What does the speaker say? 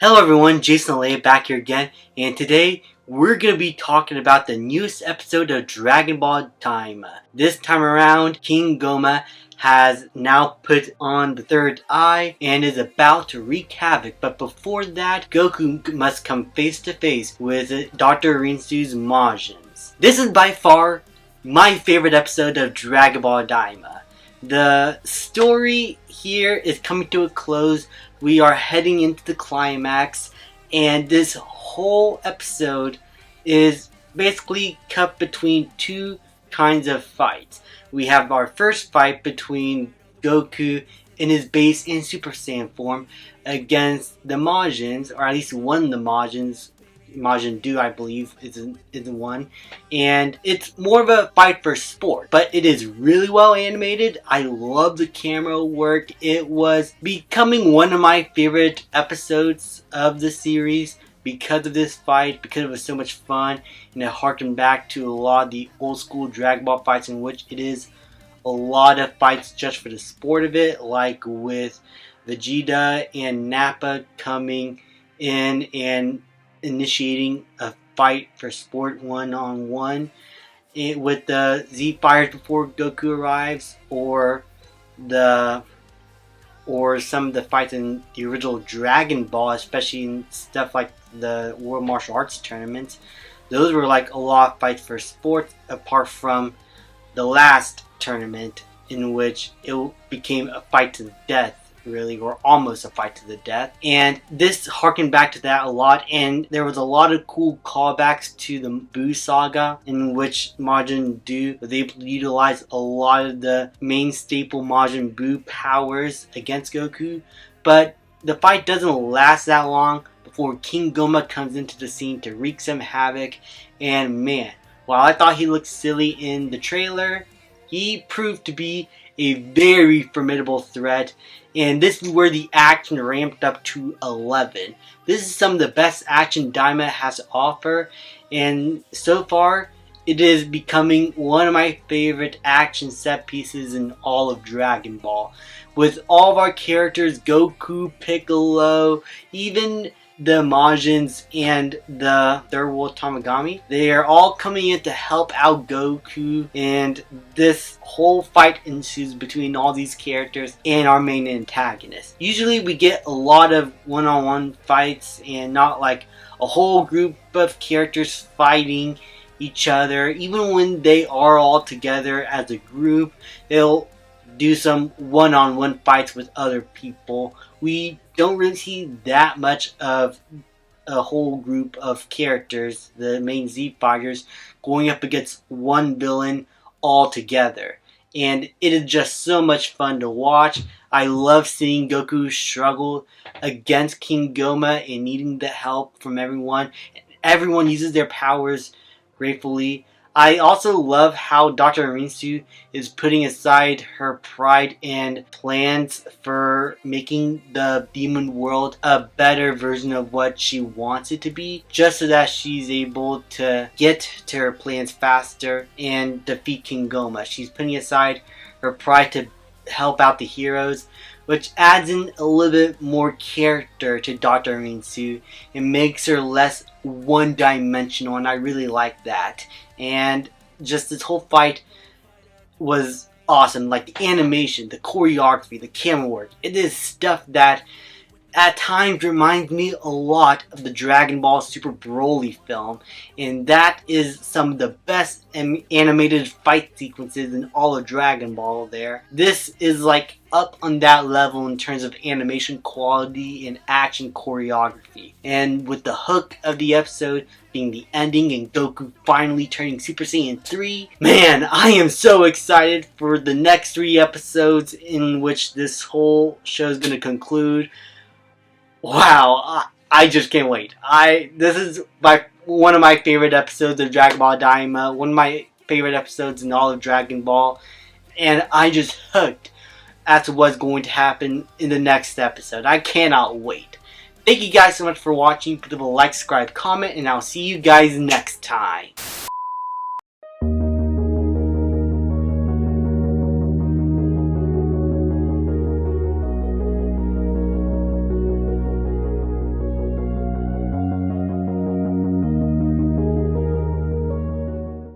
Hello everyone, Jason Alea back here again, and today we're going to be talking about the newest episode of Dragon Ball Daima. This time around, King Gomah has now put on the third eye and is about to wreak havoc, but before that, Goku must come face to face with Dr. Rinsu's Majins. This is by far my favorite episode of Dragon Ball Daima. The story here is coming to a close. We are heading into the climax, and this whole episode is basically cut between two kinds of fights. We have our first fight between Goku in his base and Super Saiyan form against the Majins, or at least one of the Majins. Majin Du, I believe, is the one, and it's more of a fight for sport, but it is really well animated. I love the camera work. It was becoming one of my favorite episodes of the series because of this fight, because it was so much fun, and it harkened back to a lot of the old school Dragon Ball fights, in which it is a lot of fights just for the sport of it, like with Vegeta and Nappa coming in and initiating a fight for sport one-on-one with the Z Fighters before Goku arrives, or some of the fights in the original Dragon Ball, especially in stuff like the World Martial Arts tournaments. Those were like a lot of fights for sports, apart from the last tournament, in which it became a fight to the death, really, or almost a fight to the death. And this harkened back to that a lot, and there was a lot of cool callbacks to the Buu saga, in which Majin Du was able to utilize a lot of the main staple Majin Buu powers against Goku. But the fight doesn't last that long before King Gomah comes into the scene to wreak some havoc. And man, while I thought he looked silly in the trailer, he proved to be a very formidable threat, and this is where the action ramped up to 11. This is some of the best action Daima has to offer, and so far it is becoming one of my favorite action set pieces in all of Dragon Ball. With all of our characters, Goku, Piccolo, even the Majins and the Third World Tamagami, they are all coming in to help out Goku, and this whole fight ensues between all these characters and our main antagonist. Usually we get a lot of one-on-one fights and not like a whole group of characters fighting each other. Even when they are all together as a group, they'll do some one-on-one fights with other people. We don't really see that much of a whole group of characters, the main Z Fighters, going up against one villain all together. And it is just so much fun to watch. I love seeing Goku struggle against King Gomah and needing the help from everyone. Everyone uses their powers gratefully. I also love how Dr. Rinsu is putting aside her pride and plans for making the demon world a better version of what she wants it to be, just so that she's able to get to her plans faster and defeat King Gomah. She's putting aside her pride to help out the heroes, which adds in a little bit more character to Dr. Rinsu and makes her less one-dimensional, and I really like that. And just this whole fight was awesome. Like the animation, the choreography, the camera work. It is stuff that at times reminds me a lot of the Dragon Ball Super Broly film, and that is some of the best animated fight sequences in all of Dragon Ball there. This is like up on that level in terms of animation quality and action choreography. And with the hook of the episode being the ending and Goku finally turning Super Saiyan 3, man, I am so excited for the next 3 episodes in which this whole show is going to conclude. Wow, I just can't wait. This is one of my favorite episodes of Dragon Ball Daima, one of my favorite episodes in all of Dragon Ball, and I just hooked as to what's going to happen in the next episode. I cannot wait. Thank you guys so much for watching. Put a like, subscribe, comment, and I'll see you guys next time.